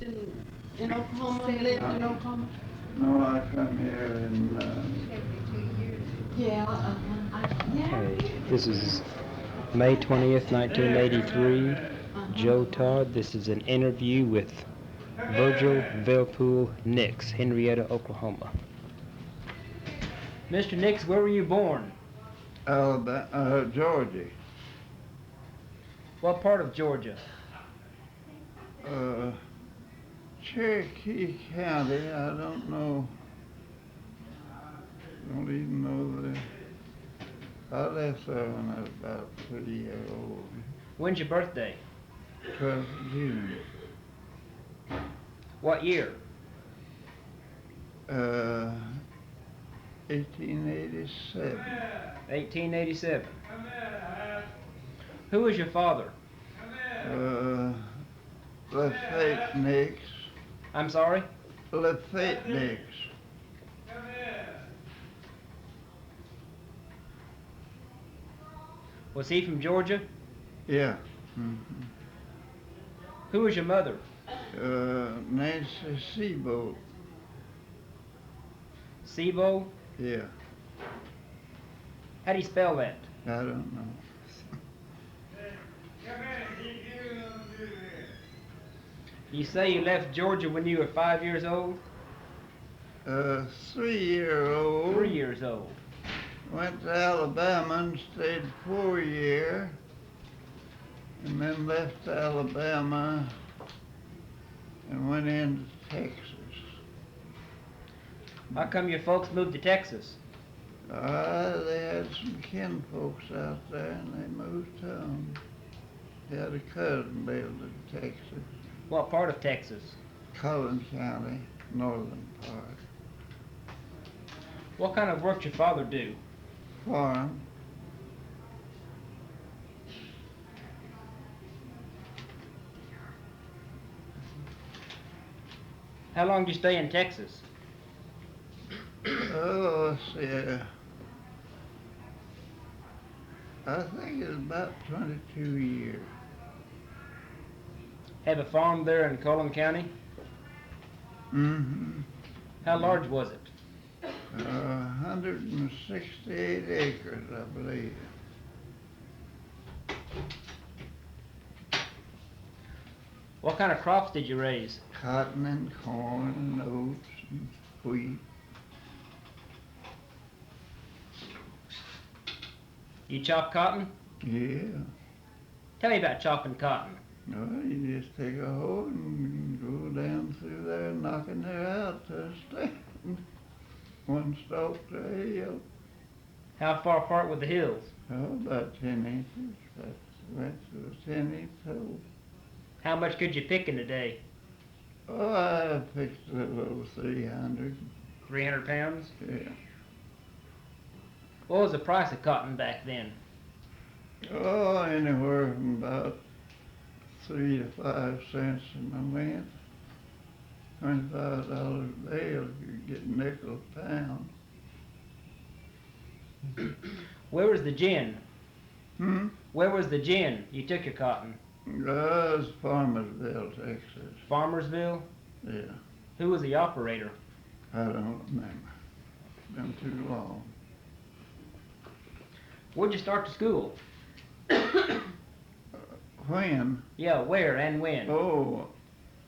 in Oklahoma, lived in Oklahoma? No, I come here in, 72 years. Yeah, yeah. Okay, this is May 20th, 1983. Joe Todd. This is an interview with Virgil Nix, Henryetta, Oklahoma. Mr. Nix, where were you born? Alabama, Georgia. What part of Georgia? Uh, Cherokee County, I don't know. Don't even know the. I left there when I was about 3 years old. When's your birthday? 12th of June. What year? 1887. 1887. Who was your father? Lafayette Nix. I'm sorry? Lafayette Nix. Was he from Georgia? Yeah. Who was your mother? Nancy Seabolt. Sebo? Yeah. How do you spell that? I don't know. You say you left Georgia when you were 5 years old? 3-year-old. 3 years old. Went to Alabama and stayed 4 years, and then left Alabama and went into Texas. How come your folks moved to Texas? They had some kinfolks out there, and they moved to them. They had a cousin lived in Texas. What part of Texas? Collin County, northern part. What kind of work did your father do? Farm. How long did you stay in Texas? Oh, let's see. I think it's about 22 years. Have a farm there in Collin County? Mm-hmm. How large was it? 168 acres, I believe. What kind of crops did you raise? Cotton and corn and oats and wheat. You chop cotton? Yeah. Tell me about chopping cotton. Well, you just take a hoe and go down through there, knocking her out to a stand. One stalk to a hill. How far apart were the hills? Oh, about 10 inches. Went to a 10-inch hole. How much could you pick in a day? Oh, I picked a little 300. 300 pounds? Yeah. What was the price of cotton back then? Oh, anywhere from about 3 to 5 cents in the length. $25 a bale if you get nickel a pound. Where was the gin? Hmm? Where was the gin? You took your cotton. It's Farmersville, Texas. Farmersville? Yeah, Who was the operator? I don't remember. It's been too long. Where'd you start to school? When? Yeah, where and when? Oh,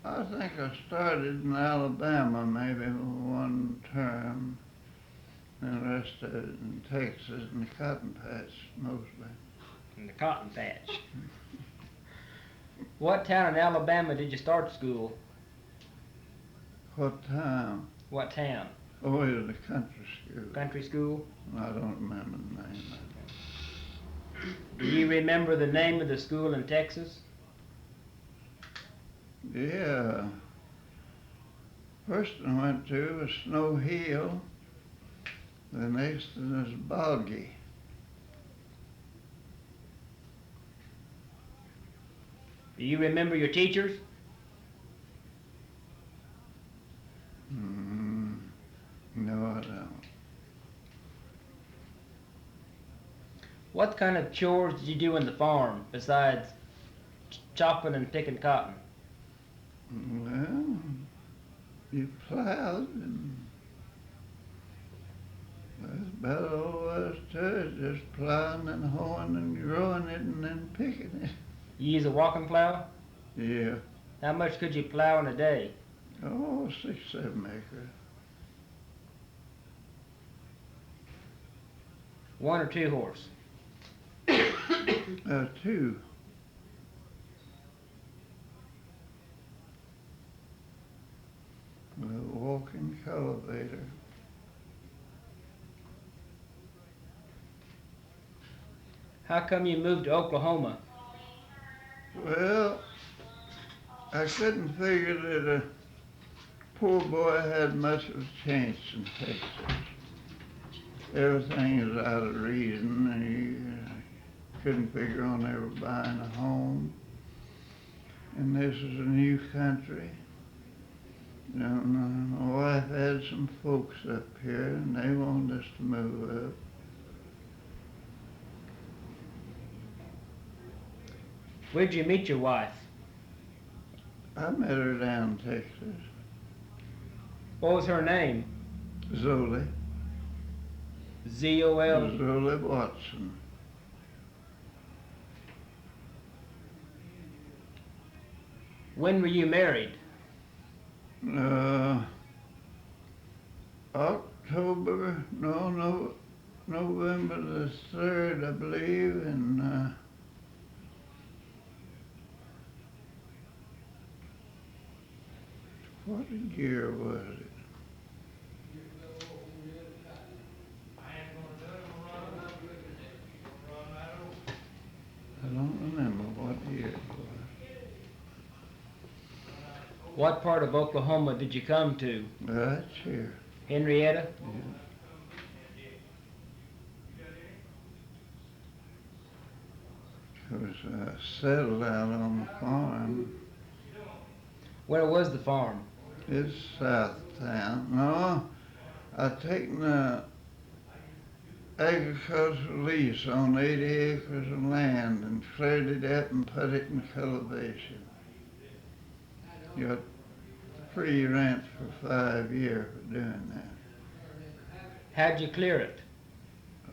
I think I started in Alabama maybe one term, and the rest of it in Texas in the cotton patch mostly. In the cotton patch. What town in Alabama did you start school? What time? What town? Oh, it was a country school. Country school? I don't remember the name of it. Do you remember the name of the school in Texas? Yeah. First I went to was Snow Hill. The next one is Boggy. Do you remember your teachers? No, I don't. What kind of chores did you do in the farm besides chopping and picking cotton? Well, you plowed and that's about all there was to it, just plowing and hoeing and growing it and then picking it. You use a walking plow? Yeah. How much could you plow in a day? Oh, 6, 7 acres. 1 or 2 horse? 2. With a walking cultivator. How come you moved to Oklahoma? Well, I couldn't figure that a poor boy had much of a chance in Texas. Everything is out of reason, and you couldn't figure on ever buying a home. And this is a new country. You know, my wife had some folks up here, and they wanted us to move up. Where'd you meet your wife? I met her down in Texas. What was her name? Zoli. Z-O-L? Zoli Watson. When were you married? November the 3rd, I believe, and what year was it? I don't remember what year it was. What part of Oklahoma did you come to? That's here. Henryetta? Yeah. Was settled out on the farm. Where was the farm? It's south town. No, I'd taken a agricultural lease on 80 acres of land and cleared it up and put it in cultivation. Got free rent for 5 years for doing that. How'd you clear it?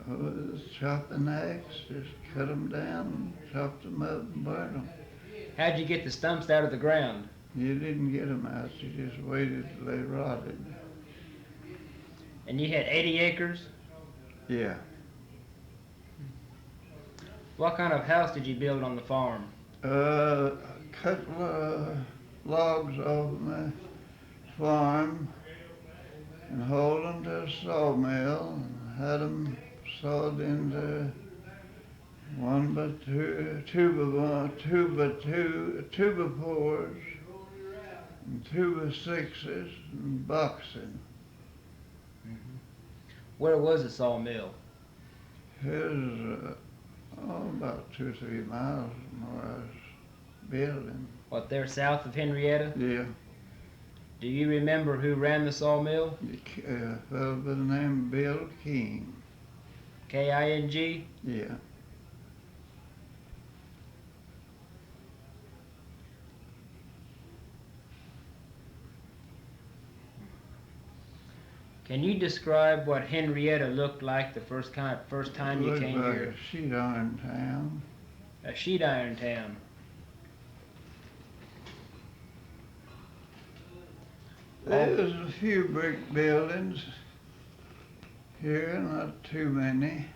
Oh, just chopping axe, just cut them down, chopped them up and burned them. How'd you get the stumps out of the ground? You didn't get them out, you just waited till they rotted. And you had 80 acres? Yeah. What kind of house did you build on the farm? A couple of logs off my farm and hauled them to a sawmill and had them sawed into 1x2, 2x4s, and 2x6s and boxing. Where was the sawmill? Here's about 2 or 3 miles from where I was building. What, there south of Henryetta? Yeah. Do you remember who ran the sawmill? A fellow by the name of Bill King. K-I-N-G? Yeah. Can you describe what Henryetta looked like the first time you came Looked like here? a sheet iron town. A sheet iron town. There's a few brick buildings here, not too many,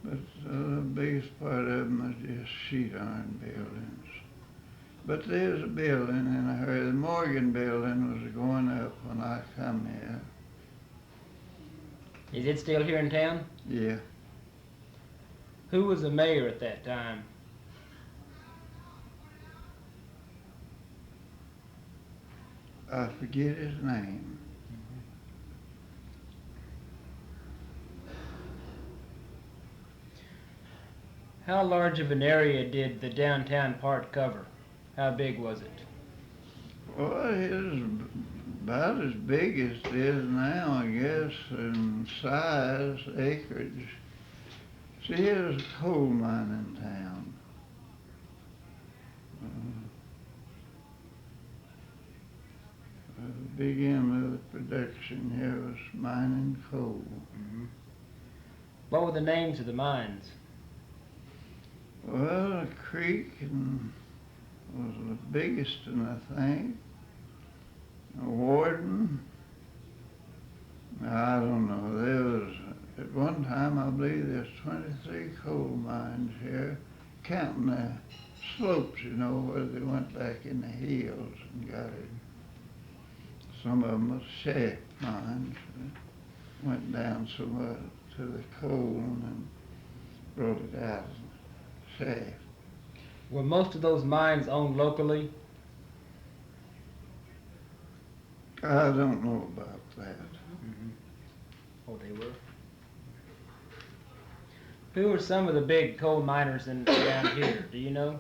but the biggest part of them is just sheet iron buildings. But there's a building, and I heard the Morgan building was going up when I come here. Is it still here in town? Yeah. Who was the mayor at that time? I forget his name. How large of an area did the downtown part cover? How big was it? Well, it is about as big as it is now, I guess, in size, acreage. See, here's a coal mining town. big end of the production here was mining coal. Mm-hmm. What were the names of the mines? Well, the creek was the biggest one, I think. Warden, I don't know. There was, at one time, I believe there's 23 coal mines here, counting the slopes, you know, where they went back in the hills and got it. Some of them was shaft mines. Went down somewhere to the coal and then brought it out as a shaft. Were most of those mines owned locally? I don't know about that. Mm-hmm. Oh, they were. Who were some of the big coal miners around here? Do you know?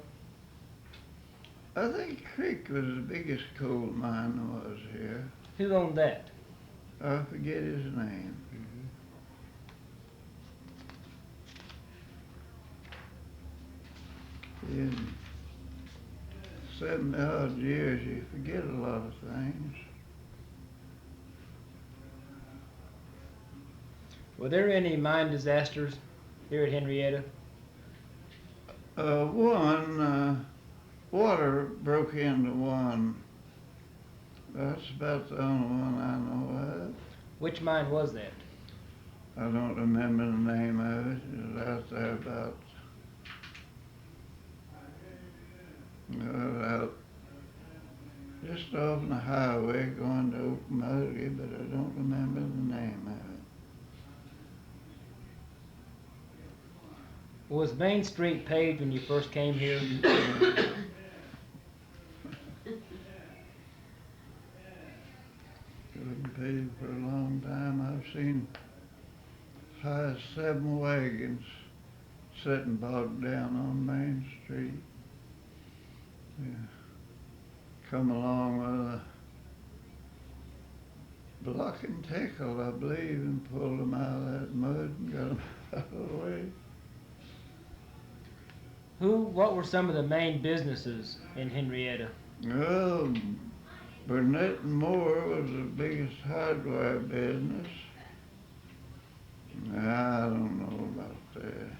I think Creek was the biggest coal mine there was here. Who owned that? I forget his name. Mm-hmm. In 70-odd years, you forget a lot of things. Were there any mine disasters here at Henryetta? Water broke into one. That's about the only one I know of. Which mine was that? I don't remember the name of it. It was out there about, out just off the highway going to Okmulgee, but I don't remember the name of it. Was Main Street paved when you first came here? Wasn't paid for a long time. I've seen as high as 7 wagons sitting bogged down on Main Street. Yeah. Come along with a block and tackle, I believe, and pulled them out of that mud and got them out of the way. What were some of the main businesses in Henryetta? Well, Burnett and Moore was the biggest hardware business. I don't know about that.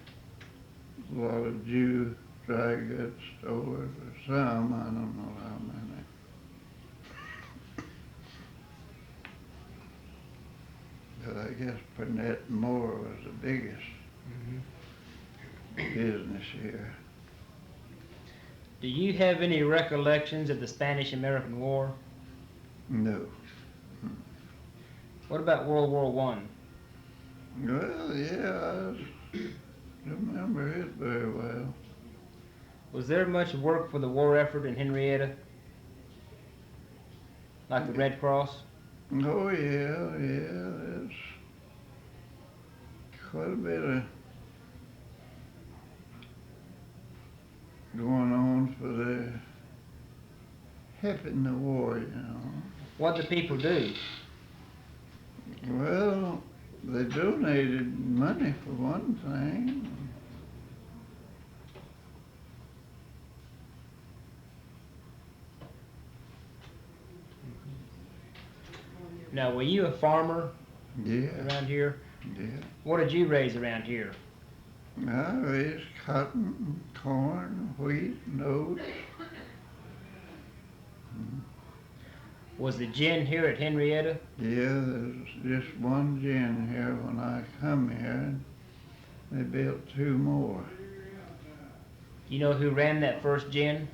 A lot of Jew dry goods stores, or some, I don't know how many. But I guess Burnett and Moore was the biggest business here. Do you have any recollections of the Spanish-American War? No. What about World War I? Well, yeah, I remember it very well. Was there much work for the war effort in Henryetta? Like the Red Cross? Oh, yeah, there's quite a bit of going on for the helping the war, you know. What did people do? Well, they donated money for one thing. Now, were you a farmer Yeah, around here? yeah. What did you raise around here? I raised cotton, corn, wheat, and oats. Was the gin here at Henryetta? Yeah, there's just one gin here when I come here, and they built 2 more. You know who ran that first gin?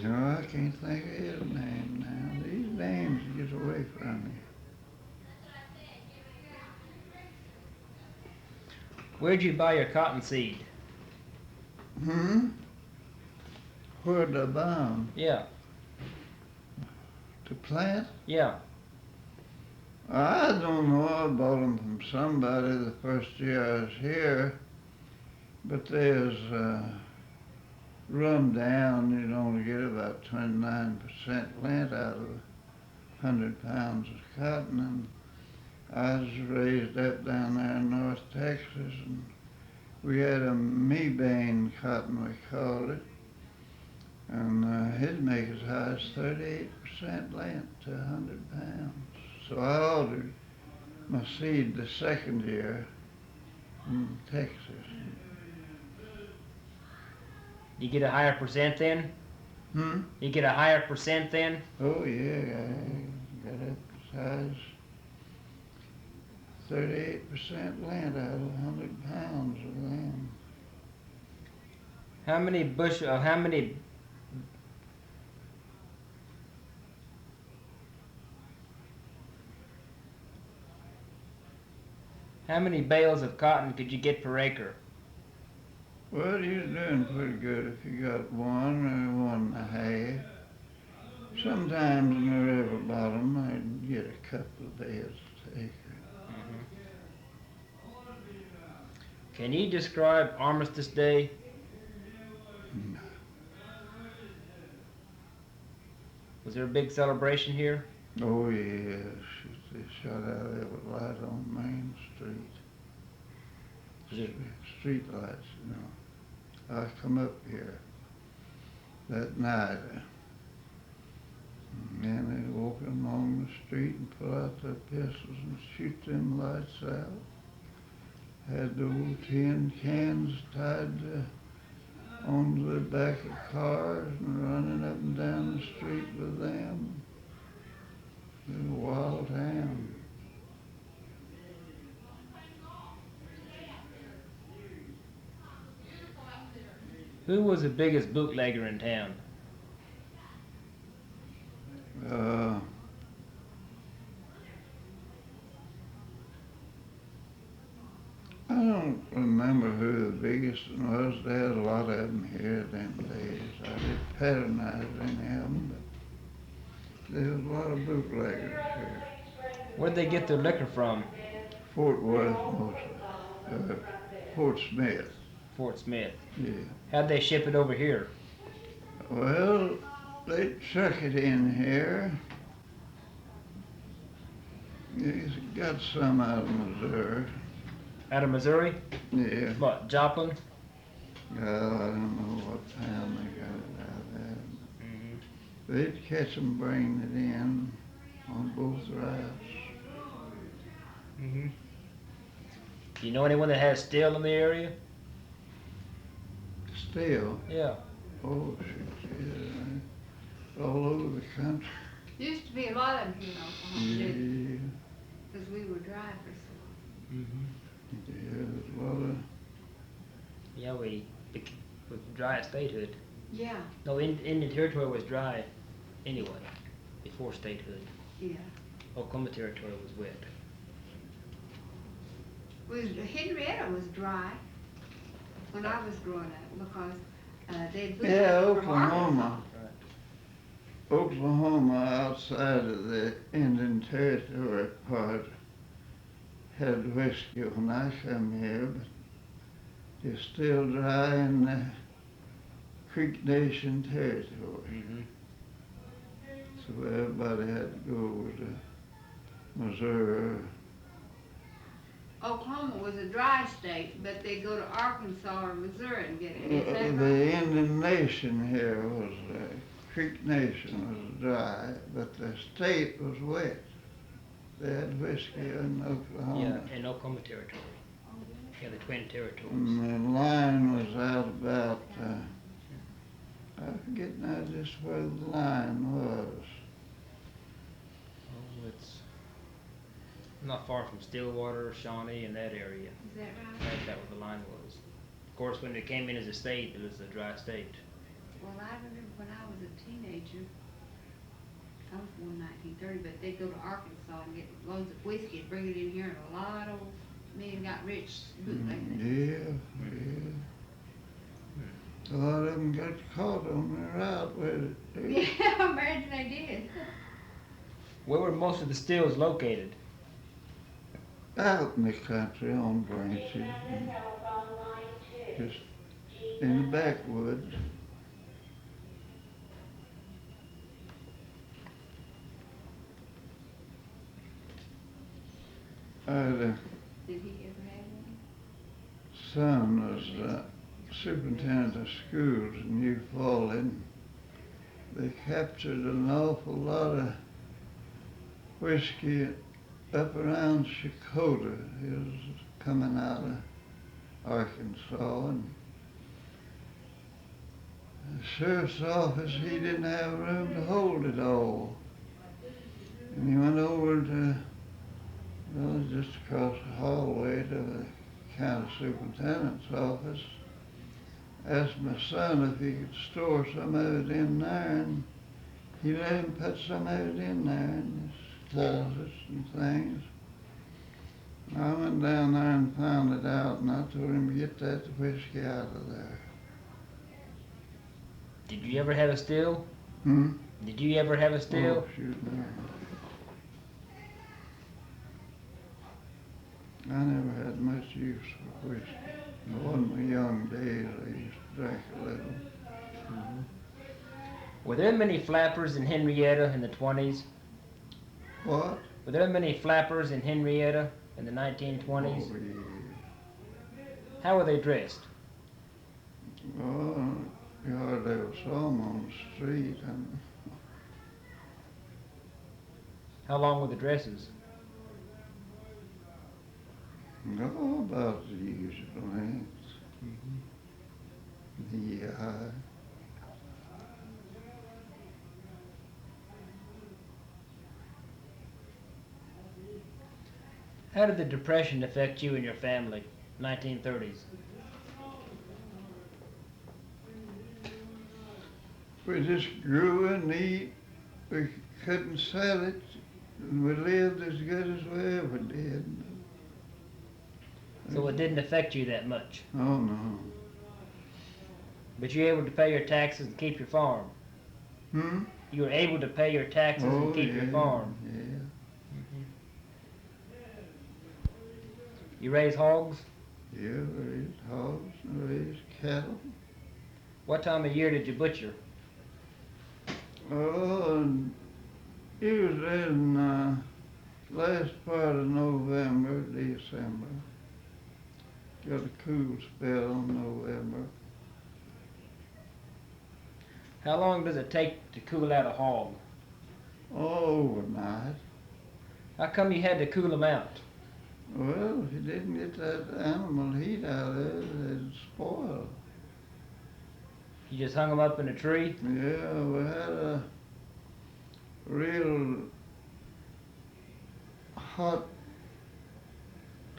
No, I can't think of his name now. These names get away from me. Where'd you buy your cottonseed? Where'd I buy 'em? Yeah, To plant? yeah. I don't know. I bought 'em from somebody the first year I was here, but there's run down. You'd only get about 29% lint out of 100 pounds of cotton, and I was raised up down there in North Texas, and we had a mebane cotton, we called it, And he'd make as high as 38% lent to 100 pounds. So I ordered my seed the second year in Texas. You get a higher percent then? You get a higher percent then? Oh yeah, I got up as high as 38% lent out of 100 pounds of them. How many bales of cotton could you get per acre? Well, you're doing pretty good if you got one or 1.5. Sometimes in the river bottom, I'd get a couple of bales an acre. Can you describe Armistice Day? No. Was there a big celebration here? Oh yes, they shot out every light on Main Street. Street lights, you know. I come up here that night, and they walk along the street and pull out their pistols and shoot them lights out. Had the old tin cans tied onto the back of cars and running up and down the street with them. It was a wild town. Who was the biggest bootlegger in town? I don't remember who the biggest one was. They had a lot of them here them days. I didn't patronize any of them, but there was a lot of bootleggers here. Where'd they get their liquor from? Fort Worth mostly. Fort Smith. Fort Smith. Yeah. How'd they ship it over here? Well, they truck it in here. They got some out of Missouri. Out of Missouri? Yeah. What, Joplin? I don't know what town they got it out of. They'd catch them bringing it in on both routes. Do you know anyone that has steel in the area? Still, Yeah. oh shoot, yeah, all over the country. Used to be a lot of them here in Oklahoma, Yeah, because we were dry for so long. yeah, there's a lot of, Yeah, we dry at statehood. Yeah, No, Indian Territory was dry anyway, before statehood. yeah. Oklahoma Territory was wet. Henryetta was dry when I was growing up, because they'd moved yeah, from Arkansas. Oklahoma outside of the Indian Territory part had whiskey when I come here, but it's still dry in the Creek Nation territory. So everybody had to go over to Missouri. Oklahoma was a dry state, but they go to Arkansas or Missouri and get it. Is that right? The Indian Nation here was, Creek Nation was dry, but the state was wet. They had whiskey in Oklahoma. Yeah, in Oklahoma Territory. Yeah, the Twin Territories. And the line was out about, I forget now just where the line was. Oh, it's not far from Stillwater, Shawnee, and that area. Is that right? I think that where the line was. Of course, when it came in as a state, it was a dry state. Well, I remember when I was a teenager, I was born in 1930, but they'd go to Arkansas and get loads of whiskey and bring it in here, and a lot of men got rich bootlegging it. Yeah. A lot of them got caught on their route with it. Too. Yeah, I imagine they did. Where were most of the stills located? Out in the country on branches, and just in the backwoods. I had a Did he ever have one? son was superintendent of schools in New Fallen. they captured an awful lot of whiskey up around Shakota. It was coming out of Arkansas, and the sheriff's office, he didn't have room to hold it all. And he went over to, well, just across the hallway to the county superintendent's office, asked my son if he could store some of it in there, and he let him put some of it in there in his closets and things. I went down there and found it out, and I told him to get that whiskey out of there. Did you ever have a still? Hmm? Did you ever have a still? Oh, shoot, no. I never had much use for whiskey. In my young days, I used to drink a little. Mm-hmm. Were there many flappers in Henryetta in the 20s? What? Were there many flappers in Henryetta in the 1920s? Oh, yeah. How were they dressed? Well, you hardly ever saw them on the street. And How long were the dresses? no, about the usual length. Knee high. How did the Depression affect you and your family, 1930s? We just grew and eat. We couldn't sell it. And we lived as good as we ever did. So it didn't affect you that much. Oh, no. But you were able to pay your taxes and keep your farm. Hmm? You were able to pay your taxes and keep your farm. Yeah. You raise hogs? Yeah, raised hogs and raised cattle. What time of year did you butcher? Oh, and usually in last part of November, December. Got a cool spell in November. How long does it take to cool out a hog? Oh, overnight. How come you had to cool them out? Well, if you didn't get that animal heat out of it, it'd spoil. You just hung them up in a tree? Yeah, we had a real hot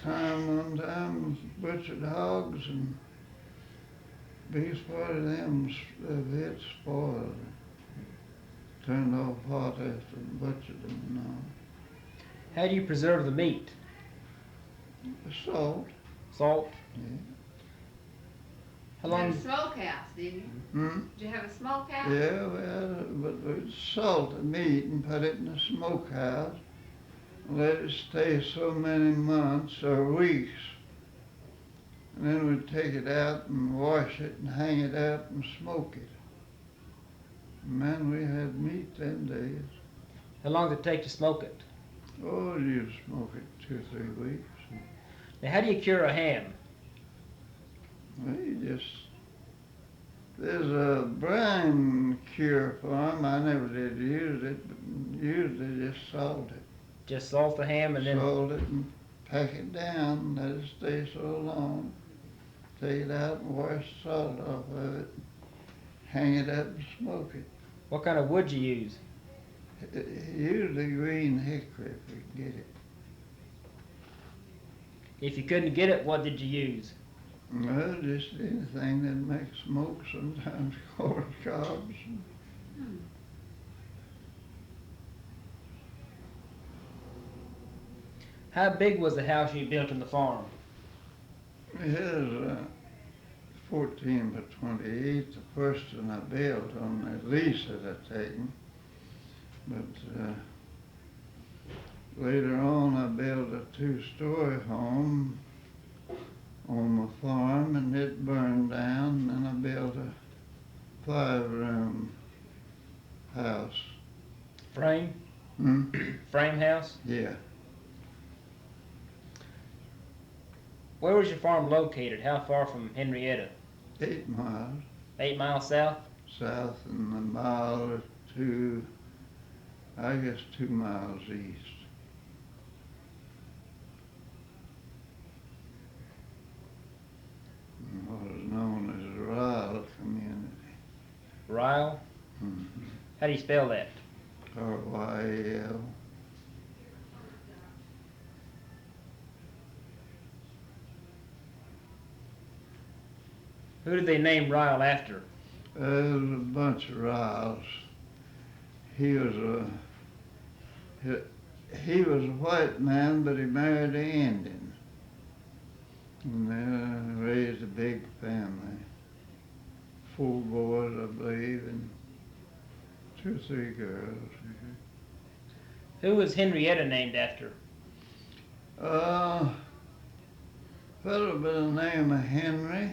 time one time, butchered hogs, and biggest part of them of it spoiled. Turned off hot after we butchered them and all. How do you preserve the meat? Salt. Salt? Yeah. How You had long? a smokehouse, didn't you? Hmm? Did you have a smokehouse? Yeah, we had but we'd salt the meat and put it in the smokehouse. Let it stay so many months or weeks. And then we'd take it out and wash it and hang it up and smoke it. Man, we had meat them days. How long did it take to smoke it? Oh, you'd smoke it 2 or 3 weeks. Now, how do you cure a ham? Well, there's a brine cure for 'em. I never did use it, but usually just salt it. Just salt the ham and then Salt it and pack it down, let it stay so long. Take it out and wash the salt off of it. Hang it up and smoke it. what kind of wood you use? Usually green hickory if we can get it. If you couldn't get it, what did you use? Well, just anything that makes smoke, sometimes corn cobs. Hmm. How big was the house you built on the farm? It has 14 by 28, the first one I built on the lease that I taken. But later on I built a 2-story home on my farm, and it burned down, and I built a 5-room house. Frame? Hmm? Frame house? Yeah. Where was your farm located? How far from Henryetta? 8 miles 8 miles south? south and a mile or two, I guess 2 miles east. And what is known as the Ryle community. Ryle? Mm-hmm. How do you spell that? R-Y-L. Who did they name Ryle after? There was a bunch of Ryles. He was a white man, but he married an Indian. And they raised a big family. 4 boys, I believe, and 2 or 3 girls. Who was Henryetta named after? Fellow by the name of Henry.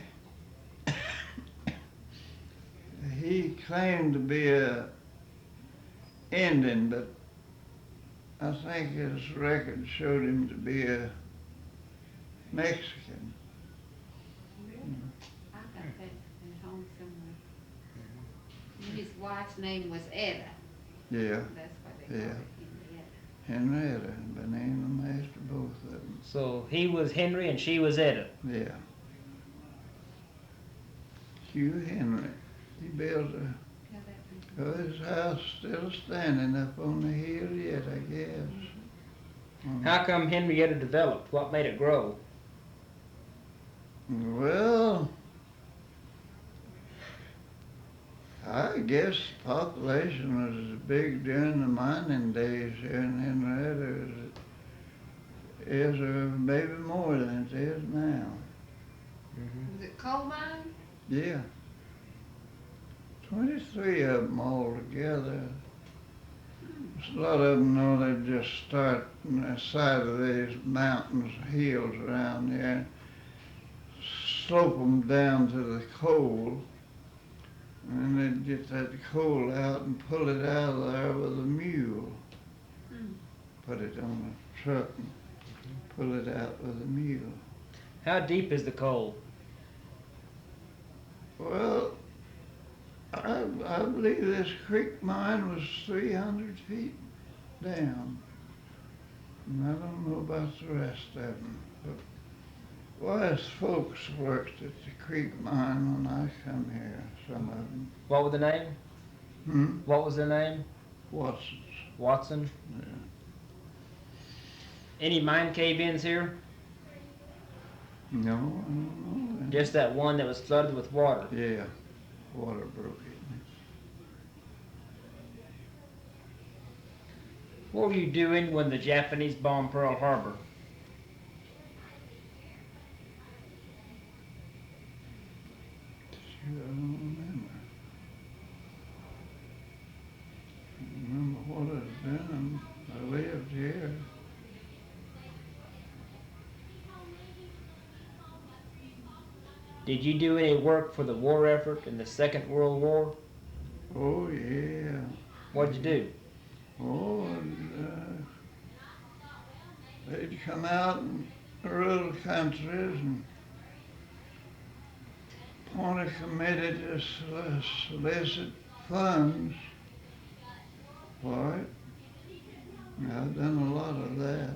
He claimed to be a Indian, but I think his record showed him to be a Mexican. I got that at home somewhere. And his wife's name was Etta. Yeah, That's why they Yeah. call it Henryetta. Henryetta, by name them after both of them. So he was Henry and she was Etta. Yeah. Hugh Henry. He built How that be? his house still standing up on the hill yet, I guess. How come Henryetta developed? What made it grow? Well, I guess population was big during the mining days here in Henryetta. Is or maybe more than it is now. Was it coal mine? Yeah. 23 of them all together. A lot of them know they just start on the side of these mountains, hills around here, slope them down to the coal, and they'd get that coal out and pull it out of there with a mule. Put it on a truck and pull it out with a mule. How deep is the coal? Well, I believe this creek mine was 300 feet down. And I don't know about the rest of them. But wise folks worked at the creek mine when I come here, some of them. What was the name? Hmm? What was their name? Watson's. Watson? Yeah. Any mine cave-ins here? No, I don't know. Just that one that was flooded with water. Yeah, water broke in. What were you doing when the Japanese bombed Pearl Harbor? I don't remember. I remember what I was doing. I lived here. Did you do any work for the war effort in the Second World War? Oh, yeah. What'd you do? Oh, and, they'd come out in rural countries and on a committee to solicit funds for it. And I've done a lot of that.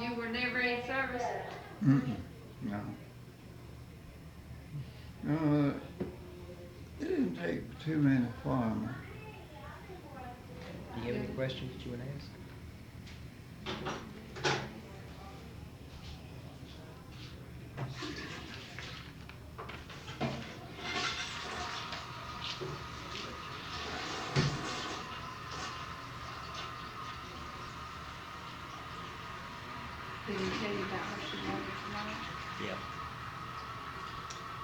You were never in service? Mm-mm. No. No, it didn't take too many farmers. Do you have any questions that you want to ask? Did he tell you about what she wanted tonight? Yeah.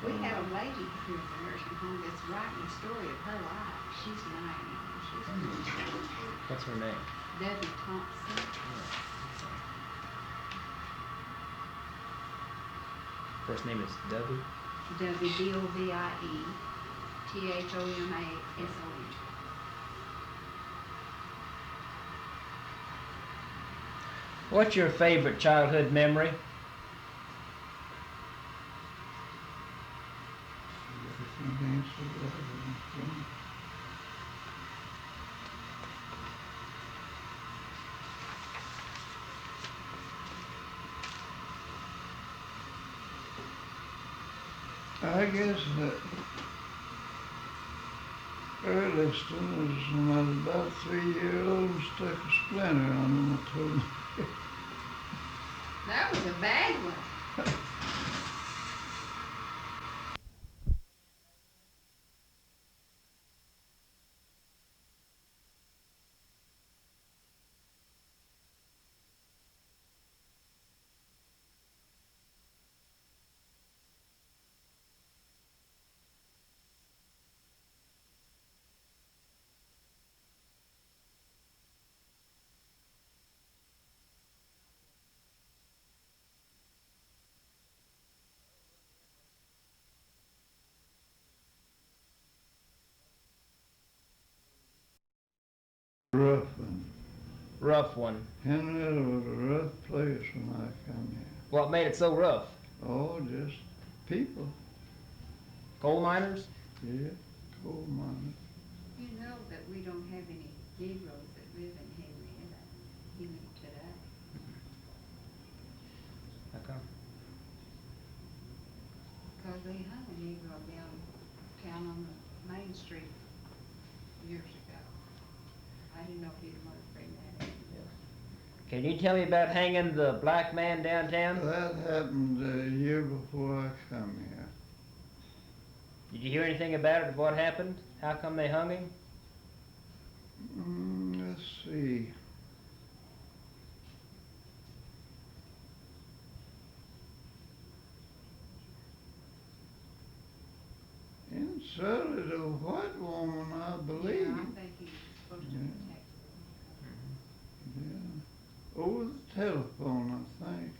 We had a lady who was a nursing home that's writing a story of her life. She's 90. She's What's her name? Debbie Thompson. First name is Debbie. W-D-O-V-I-E Thomason. What's your favorite childhood memory? I guess that earliest one was when I was about 3 years old and stuck a splinter on my toe. That was a bad one. Rough one. Rough one. Henryetta was a rough place when I come here. What made it so rough? Oh, just people. Coal miners? Yeah, coal miners. You know that we don't have any Negroes that live in Henryetta, even today. How come? Because they hung a Negro down on the main street years ago. I didn't know if you'd want to bring that in. Can you tell me about hanging the black man downtown? That happened a year before I come here. Did you hear anything about it, of what happened? How come they hung him? Let's see. Insulted a white woman, I believe. Yeah, I think he was supposed to be Texas. Yeah. Over the telephone, I think.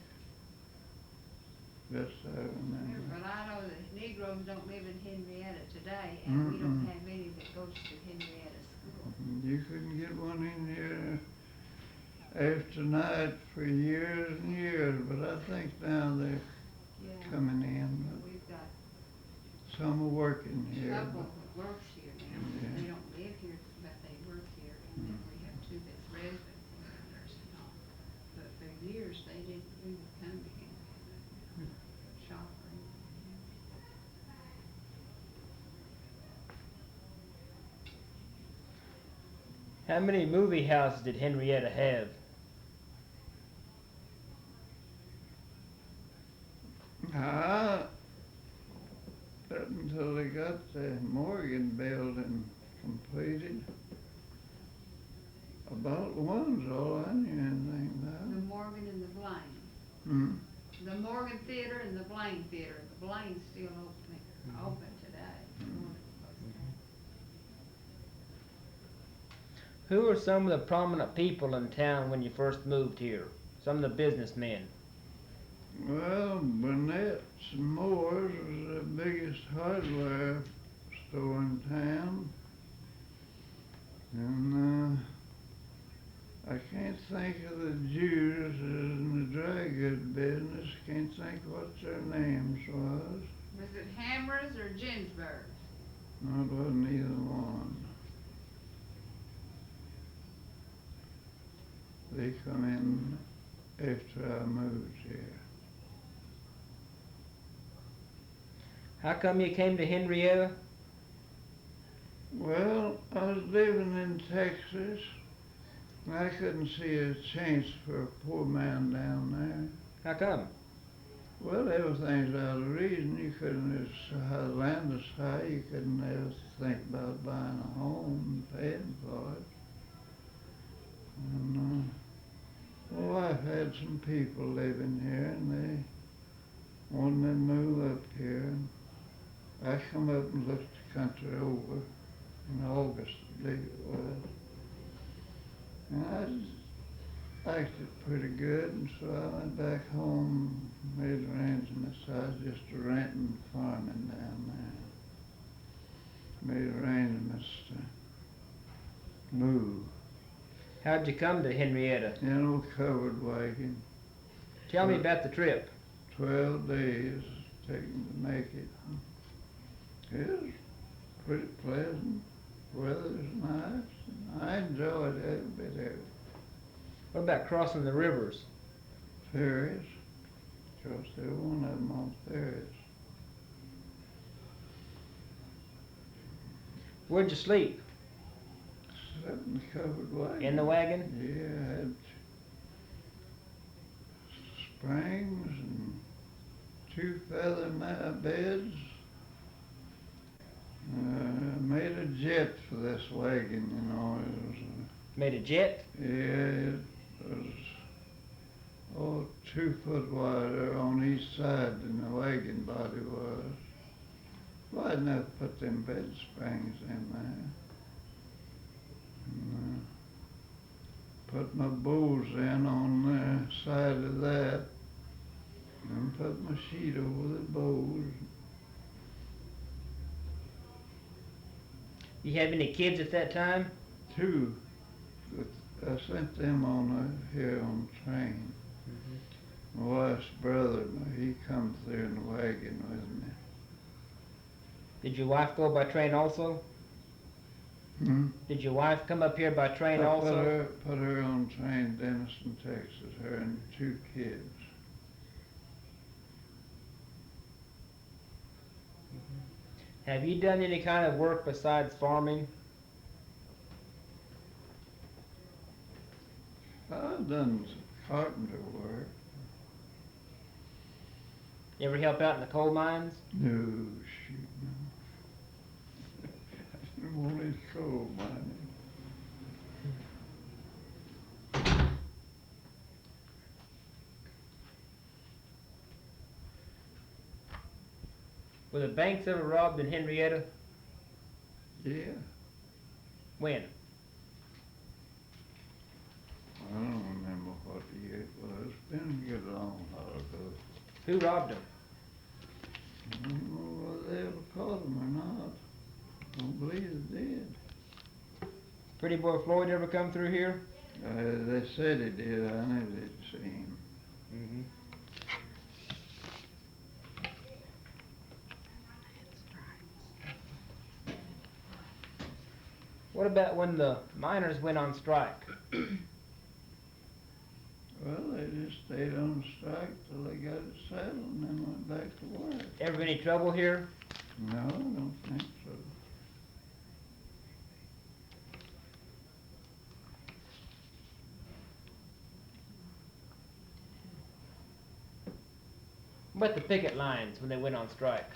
Best I remember. But I know that Negroes don't live in Henryetta today, and we don't have any that goes to Henryetta school. You couldn't get one in here after night for years and years, but I think now they're Yeah. coming in. We've got Some are working a here. couple that works here now. Yeah. They don't live here, but they work here, and then we have two that's residents in the nursing home. But for years, they didn't even come to Henryetta. Shop or anything. How many movie houses did Henryetta have? Up until they got the Morgan building completed. About one's all I knew anything The about. Morgan and the Blaine. Hmm. The Morgan Theater and the Blaine Theater. The Blaine's still open today. The Morgan's closed down. Who are some of the prominent people in town when you first moved here? Some of the businessmen. Well, Burnett's and Moore's was the biggest hardware store in town. And I can't think of the Jews that is in the dry goods business. Can't think what their names was. Was it Hammer's or Ginsburg's? No, it wasn't either one. They come in after I moved here. How come you came to Henryetta? Well, I was living in Texas, and I couldn't see a chance for a poor man down How come? there. Well, everything's out of reason. You couldn't, the land is high, you couldn't ever think about buying a home and paying for it. And, well, I've had some people living here, and they wanted me to move up here. I come up and looked the country over in August, I believe it was. And I just liked it pretty good, and so I went back home, made arrangements. I was just renting farming down there. Made arrangements to move How'd you come to Henryetta? in an old covered wagon. Tell me about the trip. 12 days taken to make it. It was pretty pleasant. Weather's nice. And I enjoyed every bit of it. What about crossing the rivers? Ferries. Of course, there were one of them on ferries. Where'd you sleep? Slept in the covered wagon. In the wagon? Yeah, had springs and 2 feather beds. Made a jet for this wagon, you know. It was Made a jet? it was 2 foot wider on each side than the wagon body was. Wide enough to put them bed springs in there. And, put my bows in on the side of that, and put my sheet over the bows. You have any kids at that time? 2, but I sent them on here on the train. My wife's brother, he come through in the wagon with me. Did your wife go by train also? Did your wife come up here by train I also? put her on train to Denison, Texas, her and 2 kids. Have you done any kind of work besides farming? I've done some carpenter work. You ever help out in the coal mines? No, shoot, no. I didn't want any coal mining. Were the banks ever robbed in Henryetta? Yeah, When? I don't remember what year it was. It's been a good long while ago. Who robbed them? I don't know whether they ever caught them or not. Don't believe they did. Pretty boy Floyd ever come through here? They said he did. I never did see him. Mm-hmm. What about when the miners went on strike? Well, they just stayed on strike till they got it settled and then went back to work. Ever any trouble here? No, I don't think so. What about the picket lines when they went on strike?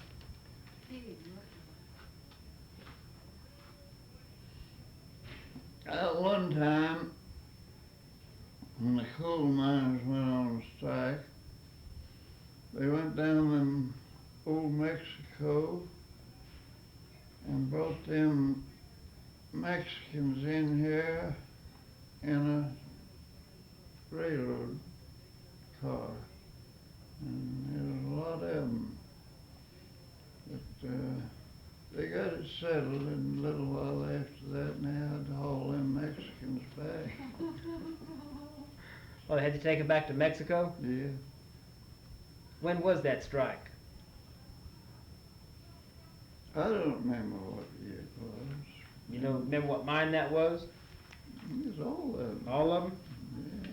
He didn't look. At one time, when the coal miners went on strike, they went down in old Mexico and brought them Mexicans in here in a railroad car. And there was a lot of them. But they got it settled in a little while after that, and they had to haul them Mexicans back. Oh, they had to take it back to Mexico? Yeah. When was that strike? I don't remember what year it was. You know, remember what mine that was? It was all of them. All of them? Yeah.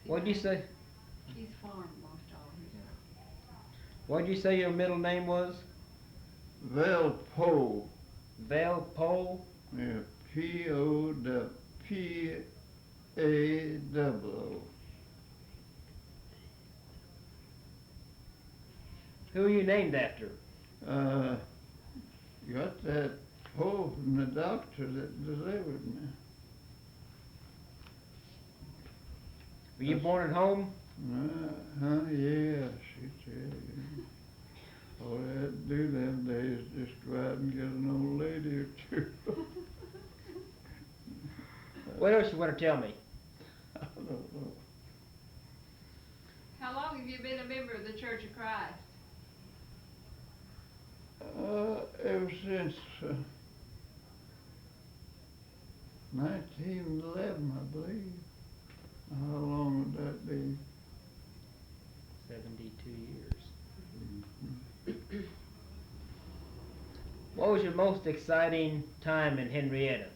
What'd you say? He's farmed most all his life. What'd you say your middle name was? Valpo. Valpo? Yeah. P-O-W-P-A-W-O. Who are you named after? Got that pull from the doctor that delivered me. Were you born at home? Yeah, she did. All I had to do them days is just go out and get an old lady or 2. What else you want to tell me? I don't know. How long have you been a member of the Church of Christ? Ever since 1911, I believe. How long would that be? 72 years. What was your most exciting time in Henryetta?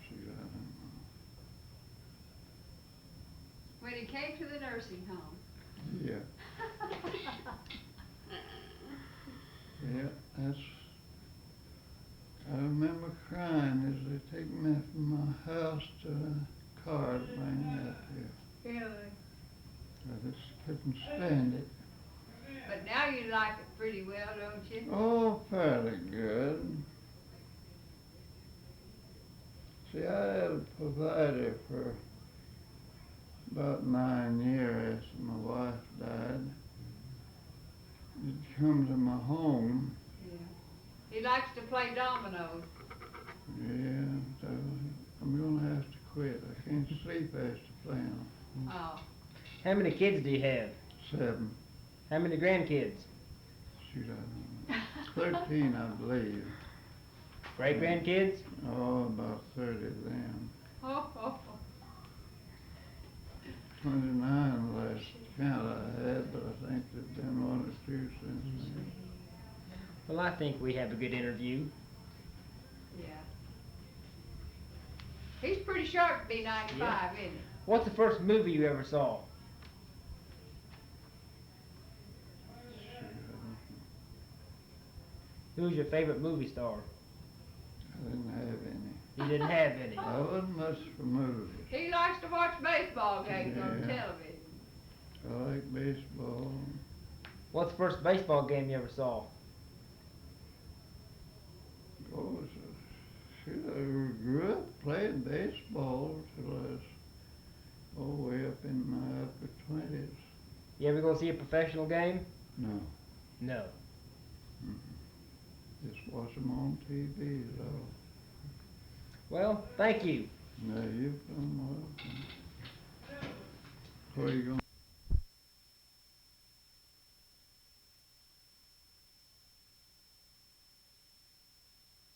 Shoot, I don't know. When he came to the nursing home. Yeah. Yeah, that's, I remember crying as they take me from my house to the car to bring me up here. Really? I just couldn't stand it. But now you like it pretty well, don't you? Oh, fairly good. See, I had a provider for about 9 years after my wife died. He'd come to my home. Yeah. He likes to play dominoes. Yeah, so I'm gonna have to quit. I can't sleep after playing Oh, How many kids do you have? 7. How many grandkids? Shoot, I don't know. 13, I believe. Great grandkids? Oh, about 30 of them. oh, oh, 29 last count I had, but I think there's been 1 or 2 since then. Well, I think we have a good interview. yeah. He's pretty sharp to be 95, Yeah. isn't he? What's the first movie you ever saw? Shoot, I don't Who's your favorite movie star? I didn't have any. You didn't have any. I wasn't much for movies. He likes to watch baseball games on Yeah. television. I like baseball. What's the first baseball game you ever saw? Oh, shoot, I grew up playing baseball till I was all the way up in my upper 20s. You ever go see a professional game? No, No. just watch them on TV, so. Well, thank you. No, you've done well. Where you going?